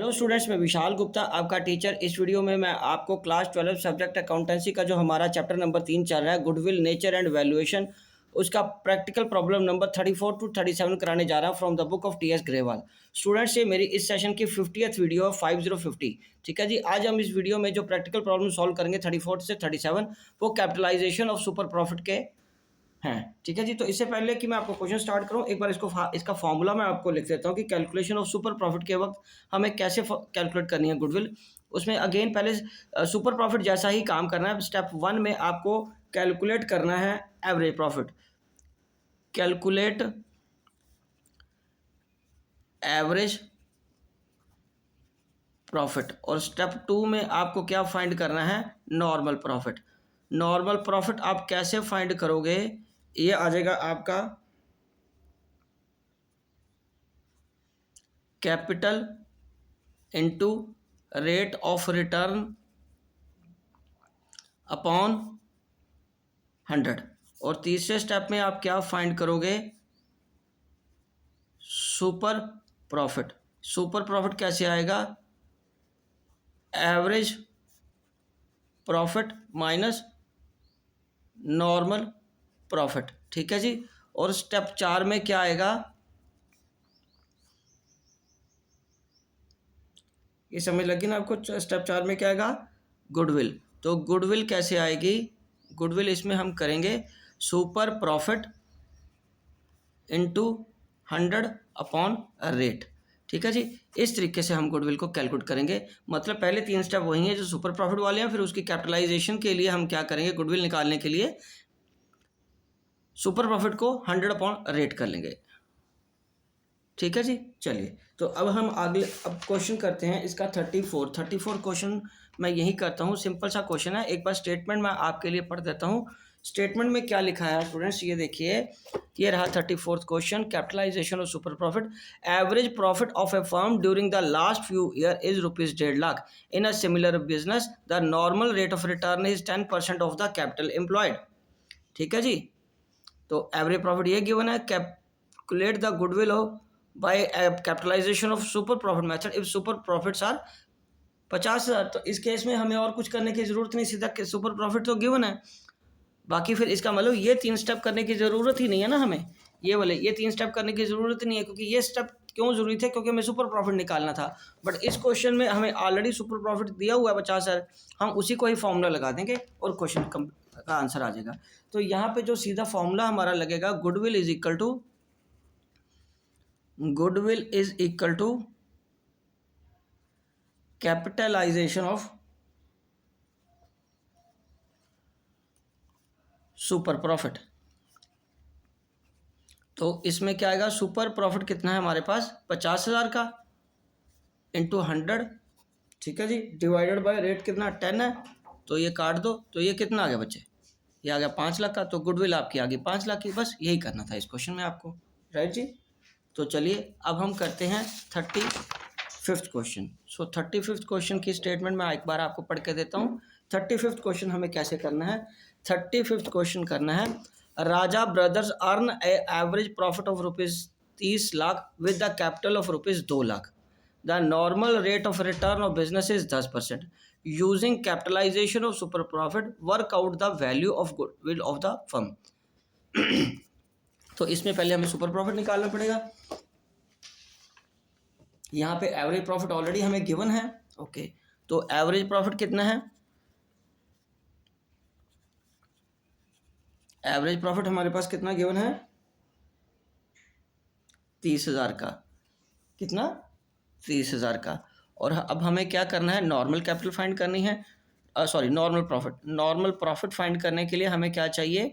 Hello students, मैं विशाल गुप्ता आपका teacher. इस वीडियो में मैं आपको क्लास 12 सब्जेक्ट अकाउंटेंसी का जो हमारा चैप्टर नंबर 3 चल रहा है, गुडविल, नेचर एंड वैल्यूएशन, उसका प्रैक्टिकल प्रॉब्लम नंबर 34 टू 37 कराने जा रहा हूँ from the book of T S Grewal. Students, ये मेरी इस सेशन की 50th वीडियो 5050। ठीक है जी। आज हम इस वीडियो में जो प्रैक्टिकल प्रॉब्लम सॉल्व करेंगे 34 से 37, वो कैपिटलाइजेशन ऑफ सुपर प्रॉफिट के हैं। ठीक है जी। तो इससे पहले कि मैं आपको क्वेश्चन स्टार्ट करूं, एक बार इसका फॉर्मूला मैं आपको लिख देता हूं कि कैलकुलेशन ऑफ सुपर प्रॉफिट के वक्त हमें कैसे कैलकुलेट करनी है गुडविल। उसमें अगेन पहले सुपर प्रॉफिट जैसा ही काम करना है। स्टेप 1 में आपको कैलकुलेट करना है average profit, calculate average profit. और स्टेप 2 में आपको क्या फाइंड करना है, नॉर्मल प्रॉफिट। नॉर्मल प्रॉफिट आप कैसे फाइंड करोगे, ये आ जाएगा आपका capital into rate of return upon 100। और तीसरे स्टेप में आप क्या फाइंड करोगे, सुपर प्रॉफिट। सुपर प्रॉफिट कैसे आएगा, average profit minus normal profit. ठीक है जी। और स्टेप 4 में क्या आएगा, ये समझ लगी ना आपको। स्टेप 4 में क्या आएगा, गुडविल। तो गुडविल कैसे आएगी, गुडविल इसमें हम करेंगे super profit into 100 upon rate. ठीक है जी। इस तरीके से हम गुडविल को कैलकुलेट करेंगे। मतलब पहले 3 स्टेप वही हैं जो सुपर प्रॉफिट वाले हैं। फिर उसकी कैपिटलाइजेशन के लिए हम क्या करेंगे, गुडविल निकालने के लिए सुपर प्रॉफिट को 100 अपॉन रेट कर लेंगे। ठीक है जी। चलिए, तो अब हम अब क्वेश्चन करते हैं इसका 34 क्वेश्चन मैं यही करता हूँ। सिंपल सा क्वेश्चन है। एक बार स्टेटमेंट मैं आपके लिए पढ़ देता हूँ। स्टेटमेंट में क्या लिखा है स्टूडेंट्स, ये देखिए। ये रहा 34th question, capitalisation of super profit. Average profit of a firm during the last few year is ₹1.5 lakh. In a similar business the normal rate of return is 10% of the capital employed. ठीक है जी। तो average profit ये given है। Calculate the goodwill of by capitalisation of super profit method if super profits are 50,000। तो इस case में हमें और कुछ करने की जरूरत नहीं, सीधा सुपर प्रॉफिट तो गिवन है। बाकी फिर इसका मतलब ये 3 स्टेप करने की ज़रूरत ही नहीं है ना हमें। ये 3 स्टेप करने की ज़रूरत नहीं है, क्योंकि ये स्टेप क्यों ज़रूरी थे, क्योंकि हमें सुपर प्रॉफिट निकालना था। बट इस क्वेश्चन में हमें ऑलरेडी सुपर प्रॉफिट दिया हुआ है 50,000, हम उसी को ही फॉर्मूला लगा देंगे और क्वेश्चन का आंसर आ जाएगा। तो यहाँ पे जो सीधा फॉर्मूला हमारा लगेगा, goodwill is equal to capitalisation of super profit. तो इसमें क्या आएगा, सुपर प्रॉफिट कितना है हमारे पास, 50,000 का, इंटू 100। ठीक है जी। डिवाइडेड बाय रेट कितना, 10 है। तो ये काट दो, तो ये कितना आ गया बच्चे, ये आ गया 5 लाख का। तो गुडविल आपकी आ गई 5 लाख की। बस यही करना था इस क्वेश्चन में आपको, राइट जी। तो चलिए अब हम करते हैं 35th क्वेश्चन। सो 35th क्वेश्चन की स्टेटमेंट मैं एक बार आपको पढ़ के देता हूँ। 35th क्वेश्चन हमें कैसे करना है, 35th क्वेश्चन करना है, Raja brothers earn a average profit of ₹30 lakh with the capital of ₹2 lakh. The normal rate of return of business is 10%। Using capitalisation of super profit work out the value of goodwill of the firm. तो इसमें पहले हमें super profit निकालना पड़ेगा। यहाँ पे average profit already हमें given है। ओके, तो एवरेज प्रॉफिट कितना है, एवरेज प्रॉफिट हमारे पास कितना गिवन है, 30,000 का। कितना, 30,000 का। और अब हमें क्या करना है, नॉर्मल कैपिटल फाइंड करनी है, sorry normal profit. Normal profit find करने के लिए हमें क्या चाहिए,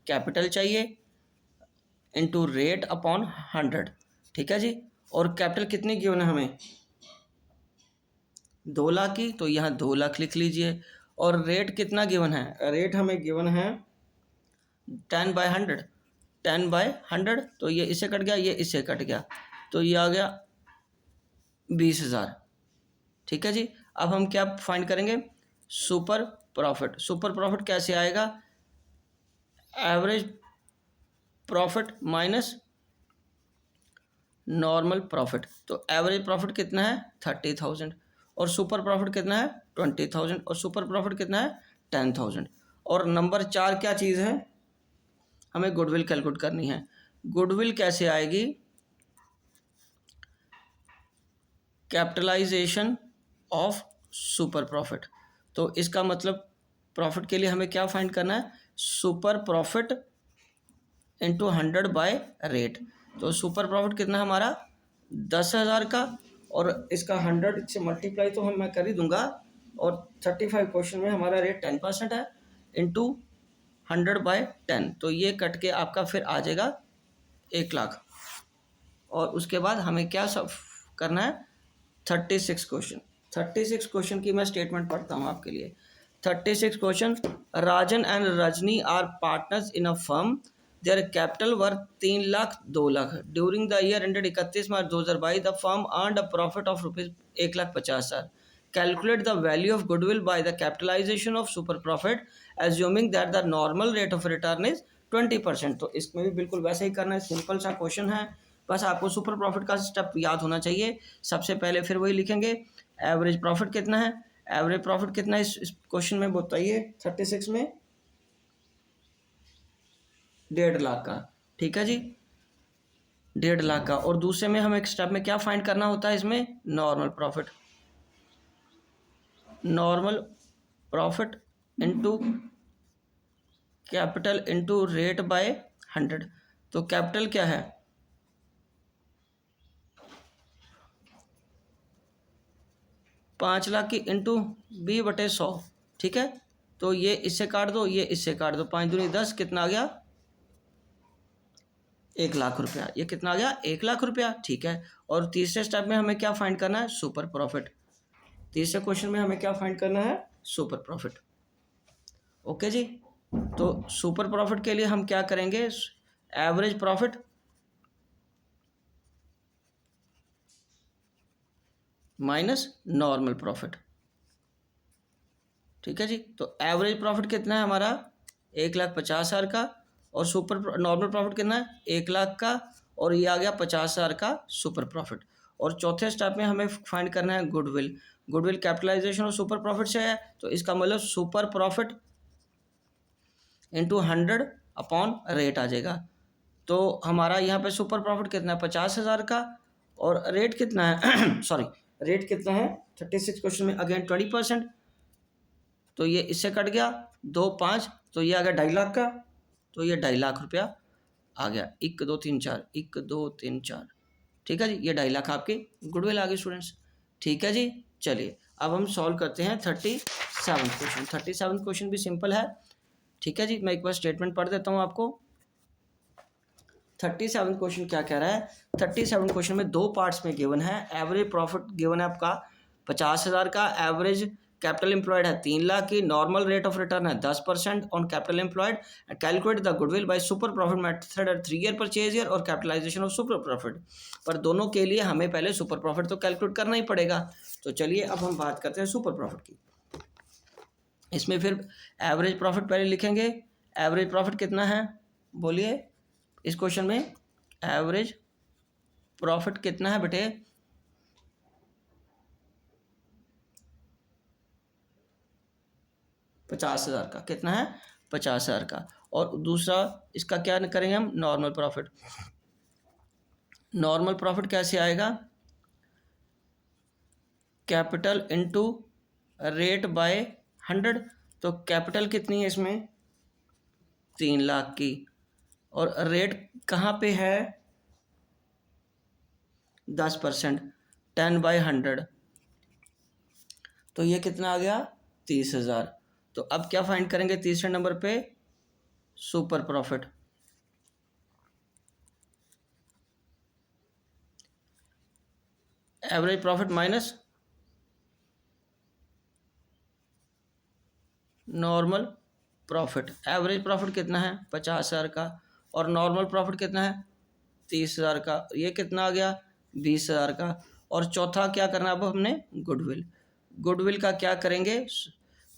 कैपिटल चाहिए इनटू रेट अपॉन 100। ठीक है जी। और कैपिटल कितनी गिवन है हमें, 2 लाख की, तो यहाँ 2 लाख लिख लीजिए। और रेट कितना गिवन है, रेट हमें गिवन है 10/100। 10/100, तो ये इससे कट गया, ये इससे कट गया, तो ये आ गया 20,000। ठीक है जी। अब हम क्या फाइंड करेंगे, सुपर प्रॉफिट। सुपर प्रॉफिट कैसे आएगा, average profit minus normal profit. तो एवरेज प्रॉफिट कितना है 30,000 और सुपर प्रॉफिट कितना है 20,000 और सुपर प्रॉफिट कितना है 10,000। और नंबर 4 क्या चीज़ है, हमें गुडविल कैलकुलेट करनी है। गुडविल कैसे आएगी, कैपिटलाइजेशन ऑफ सुपर प्रॉफिट। तो इसका मतलब प्रॉफिट के लिए हमें क्या फाइंड करना है, super profit into 100 by rate. तो सुपर प्रॉफिट कितना हमारा 10,000 का और इसका 100 से मल्टीप्लाई तो मैं कर ही दूंगा, और 35 क्वेश्चन में हमारा रेट 10% है, इंटू 100 बाय 10, तो ये कट के आपका फिर आ जाएगा 1,00,000। और उसके बाद हमें क्या सब करना है 36 क्वेश्चन। 36 क्वेश्चन की मैं स्टेटमेंट पढ़ता हूँ आपके लिए। 36 question, Rajan and Rajni are partners in a firm, their capital worth 3,00,000 2,00,000 during the year ended 31 March 2022 the firm earned a profit of rupees 1,50,000। Calculate the value of goodwill by the capitalisation of super profit assuming that the normal rate of return is 20%। तो इसमें भी बिल्कुल वैसे ही करना है, simple सा question है, बस आपको सुपर प्रॉफिट का स्टेप याद होना चाहिए। सबसे पहले फिर वही लिखेंगे, एवरेज प्रॉफिट कितना है, एवरेज प्रॉफिट कितना है इस क्वेश्चन में बताइए 36 में 1,50,000 का, ठीक है जी 1,50,000 का। और दूसरे में हमें एक स्टेप में क्या फाइंड करना होता है, इसमें normal profit, normal profit into capital into rate by 100। तो कैपिटल क्या है 5,00,000 की इंटू 20/100, ठीक है। तो ये इससे काट दो, ये इससे काट दो, 5 दूनी 10, कितना आ गया 1,00,000 रुपया। ये कितना आ गया 1,00,000 रुपया, ठीक है। और तीसरे स्टेप में हमें क्या फाइंड करना है, सुपर प्रॉफिट। तीसरे क्वेश्चन में हमें क्या फाइंड करना है, सुपर प्रॉफिट। ओके जी, तो सुपर प्रॉफिट के लिए हम क्या करेंगे, average profit minus normal profit, ठीक है जी। तो एवरेज प्रॉफिट कितना है हमारा 1,50,000 का, और सुपर नॉर्मल प्रॉफिट कितना है 1,00,000 का, और ये आ गया 50,000 का सुपर प्रॉफिट। और चौथे स्टेप में हमें फाइंड करना है गुडविल। गुडविल कैपिटलाइजेशन और सुपर प्रॉफिट से है, तो इसका मतलब super profit into 100 upon rate आ जाएगा। तो हमारा यहाँ पे सुपर प्रॉफिट कितना है 50,000 का, और रेट कितना है सॉरी रेट कितना है 36 क्वेश्चन में अगेन 20%। तो ये इससे कट गया 2 5, तो ये आ गया 2,50,000 का, तो ये 2,50,000 रुपया आ गया। 1 2 3 4, 1 2 3 4, ठीक है जी। ये 2,50,000 आपके गुडविल आ गई स्टूडेंट्स, ठीक है जी। चलिए अब हम सॉल्व करते हैं 37 क्वेश्चन। 37 क्वेश्चन भी सिंपल है, ठीक है जी। मैं एक बार स्टेटमेंट पढ़ देता हूँ आपको। 37 क्वेश्चन क्या कह रहा है, 37 क्वेश्चन में 2 पार्ट्स में गिवन है। एवरेज प्रॉफिट गिवन है आपका 50,000 का, एवरेज कैपिटल एम्प्लॉयड है 3,00,000 की, नॉर्मल रेट ऑफ रिटर्न है 10% on capital employed, calculate the goodwill by super profit method at 3 year purchase year और कैपिटलाइजेशन ऑफ सुपर प्रॉफिट। पर दोनों के लिए हमें पहले सुपर प्रॉफिट तो कैलकुलेट करना ही पड़ेगा। तो चलिए अब हम बात करते हैं सुपर प्रॉफिट की। इसमें फिर एवरेज प्रॉफिट पहले लिखेंगे। एवरेज प्रॉफिट कितना है बोलिए इस क्वेश्चन में, एवरेज प्रॉफिट कितना है बेटे 50,000 का, कितना है 50,000 का। और दूसरा इसका क्या करेंगे हम, नॉर्मल प्रॉफिट। नॉर्मल प्रॉफिट कैसे आएगा, कैपिटल इनटू रेट बाय 100। तो कैपिटल कितनी है इसमें 3,00,000 की, और रेट कहाँ पे है 10%, 10/100, तो ये कितना आ गया 30,000। तो अब क्या फाइंड करेंगे तीसरे नंबर पे, super profit. Average profit minus normal profit. Average profit कितना है 50,000 का, और नॉर्मल प्रॉफिट कितना है 30,000 का, ये कितना आ गया 20,000 का। और चौथा क्या करना अब हमने, गुडविल। गुडविल का क्या करेंगे,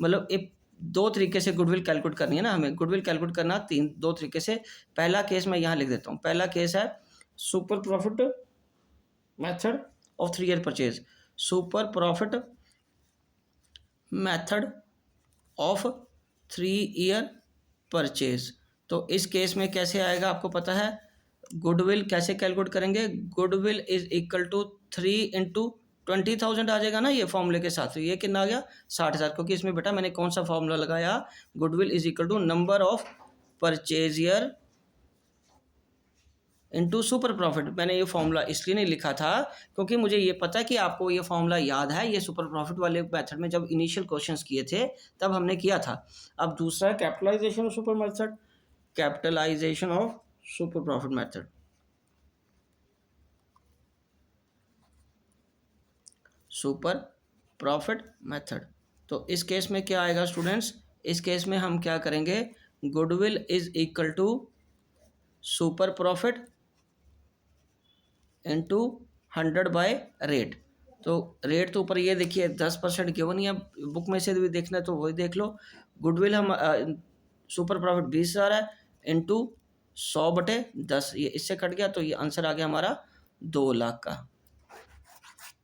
मतलब एक 2 तरीके से गुडविल कैलकुलेट करनी है ना हमें। गुडविल कैलकुलेट करना 2 तरीके से। पहला केस मैं यहाँ लिख देता हूँ। पहला केस है super profit method of 3 year purchase, super profit method of 3 year purchase. तो इस केस में कैसे आएगा आपको पता है, गुडविल कैसे कैलकुलेट करेंगे, goodwill is equal to 3 into 20,000 आ जाएगा ना ये फॉर्मूले के साथ। तो ये कितना आ गया 60,000, क्योंकि इसमें बेटा मैंने कौन सा फॉर्मूला लगाया, goodwill is equal to number of purchase year into super profit. मैंने ये फॉर्मूला इसलिए नहीं लिखा था क्योंकि मुझे ये पता है कि आपको ये फॉर्मूला याद है, ये सुपर प्रॉफिट वाले मेथड में जब इनिशियल क्वेश्चंस किए थे तब हमने किया था। अब दूसरा capitalisation of super method, capitalisation of super profit method. Super profit method, तो इस केस में क्या आएगा स्टूडेंट्स, इस केस में हम क्या करेंगे, goodwill is equal to super profit into 100 by rate. तो रेट तो ऊपर ये देखिए 10% गिवन है, बुक में से भी देखना है तो वही देख लो। गुडविल हम सुपर प्रॉफिट 20,000 है इंटू 100/10, ये इससे कट गया तो ये आंसर आ गया हमारा 2 लाख का।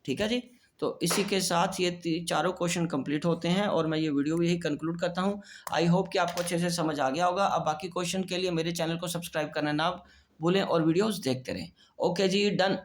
ठीक है जी, तो इसी के साथ ये चारों क्वेश्चन कंप्लीट होते हैं और मैं ये वीडियो भी यही कंक्लूड करता हूँ। आई होप कि आपको अच्छे से समझ आ गया होगा। अब बाकी क्वेश्चन के लिए मेरे चैनल को सब्सक्राइब करना ना भूलें और वीडियोस देखते रहें। ओके जी, डन।